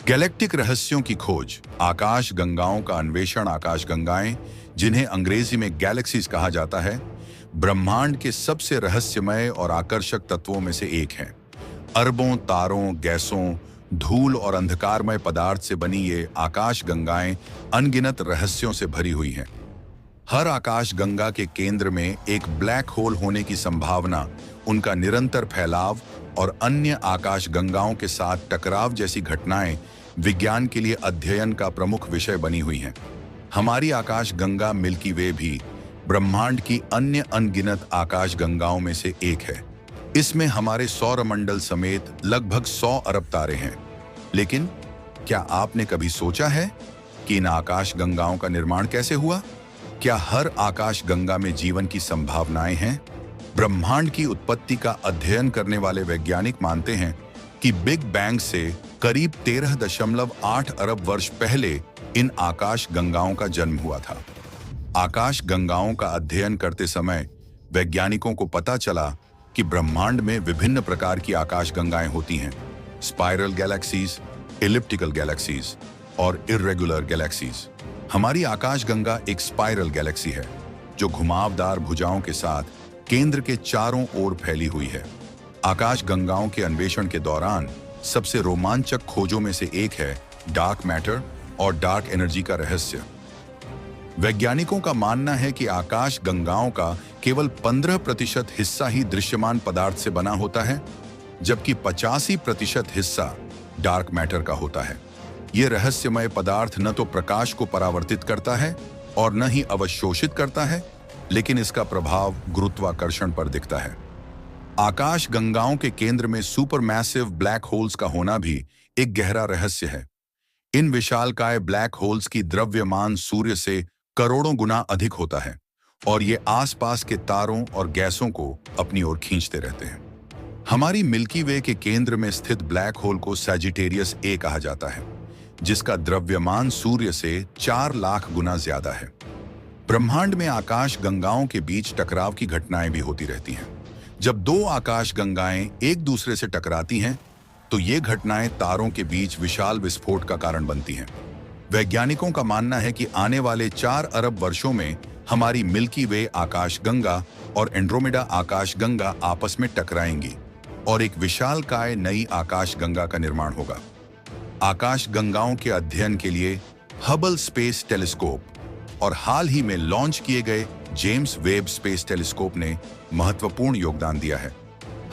Galactic रहस्यों की खोज, आकाश गंगाओं का अन्वेषण। आकाश गंगाएं, जिन्हें अंग्रेजी में गैलेक्सीज कहा जाता है, ब्रह्मांड के सबसे रहस्यमय और आकर्षक तत्वों में से एक हैं। अरबों तारों, गैसों, धूल और अंधकारमय पदार्थ से बनी ये आकाश गंगाएं अनगिनत रहस्यों से भरी हुई हैं। हर आकाश गंगा के केंद्र में एक ब्लैक होल होने की संभावना, उनका निरंतर फैलाव और अन्य आकाश गंगाओं के साथ टकराव जैसी घटनाएं विज्ञान के लिए अध्ययन का प्रमुख विषय बनी हुई हैं। हमारी आकाश गंगा मिल्की वे भी ब्रह्मांड की अन्य अनगिनत आकाश गंगाओं में से एक है। इसमें हमारे सौरमंडल समेत लगभग 100 अरब तारे हैं। लेकिन क्या आपने कभी सोचा है कि इन आकाश गंगाओं का निर्माण कैसे हुआ? क्या हर आकाश गंगा में जीवन की संभावनाएं हैं? ब्रह्मांड की उत्पत्ति का अध्ययन करने वाले वैज्ञानिक मानते हैं कि बिग बैंग से करीब 13.8 अरब वर्ष पहले इन आकाश गंगाओं का जन्म हुआ था। आकाश गंगाओं का अध्ययन करते समय वैज्ञानिकों को पता चला कि ब्रह्मांड में विभिन्न प्रकार की आकाश गंगाएं होती हैं। स्पाइरल गैलेक्सीज, एलिप्टिकल गैलेक्सीज और इर्रेगुलर गैलेक्सीज। हमारी आकाश गंगा एक स्पाइरल गैलेक्सी है जो घुमावदार भुजाओं के साथ केंद्र के चारों ओर फैली हुई है। आकाश गंगाओं के अन्वेषण के दौरान सबसे रोमांचक खोजों में से एक है डार्क मैटर और डार्क एनर्जी का रहस्य। वैज्ञानिकों का मानना है कि आकाश गंगाओं का केवल 15% हिस्सा ही दृश्यमान पदार्थ से बना होता है, जबकि 85% हिस्सा डार्क मैटर का होता है। यह रहस्यमय पदार्थ न तो प्रकाश को परावर्तित करता है और न ही अवशोषित करता है, लेकिन इसका प्रभाव गुरुत्वाकर्षण पर दिखता है। आकाश गंगाओं के केंद्र में सुपरमैसिव ब्लैक होल्स का होना भी एक गहरा रहस्य है। इन विशालकाय ब्लैक होल्स की द्रव्यमान सूर्य से करोड़ों गुना अधिक होता है और ये आसपास के तारों और गैसों को अपनी ओर खींचते रहते हैं। हमारी मिल्की वे के केंद्र में स्थित ब्लैक होल को सैजिटेरियस ए कहा जाता है, जिसका द्रव्यमान सूर्य से 4 लाख गुना ज्यादा है। ब्रह्मांड में आकाश गंगाओं के बीच टकराव की घटनाएं भी होती रहती हैं। जब दो आकाश गंगाएं एक दूसरे से टकराती हैं, तो ये घटनाएं तारों के बीच विशाल विस्फोट का कारण बनती हैं। वैज्ञानिकों का मानना है कि आने वाले 4 अरब वर्षों में हमारी मिल्की वे आकाश गंगा और एंड्रोमेडा आकाश गंगा आपस में टकराएंगी और एक विशालकाय नई आकाश गंगा का निर्माण होगा। आकाश गंगाओं के अध्ययन के लिए हबल स्पेस टेलीस्कोप और हाल ही में लॉन्च किए गए जेम्स वेब स्पेस टेलीस्कोप ने महत्वपूर्ण योगदान दिया है।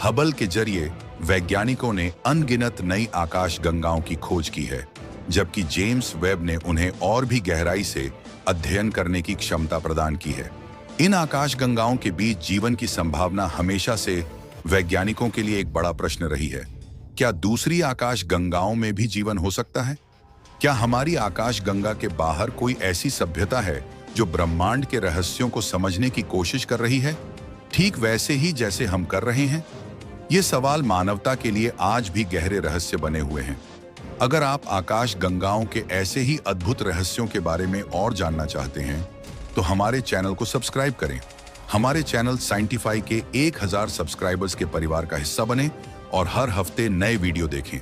हबल के जरिए वैज्ञानिकों ने अनगिनत नई आकाश गंगाओं की खोज की है, जबकि जेम्स वेब ने उन्हें और भी गहराई से अध्ययन करने की क्षमता प्रदान की है। इन आकाश गंगाओं के बीच जीवन की संभावना हमेशा से वैज्ञानिकों के लिए एक बड़ा प्रश्न रही है। क्या दूसरी आकाश गंगाओं में भी जीवन हो सकता है? क्या हमारी आकाश गंगा के बाहर कोई ऐसी सभ्यता है जो ब्रह्मांड के रहस्यों को समझने की कोशिश कर रही है, ठीक वैसे ही जैसे हम कर रहे हैं? ये सवाल मानवता के लिए आज भी गहरे रहस्य बने हुए हैं। अगर आप आकाश गंगाओं के ऐसे ही अद्भुत रहस्यों के बारे में और जानना चाहते हैं, तो हमारे चैनल को सब्सक्राइब करें। हमारे चैनल साइंटिफाई के 1000 सब्सक्राइबर्स के परिवार का हिस्सा बने और हर हफ्ते नए वीडियो देखें।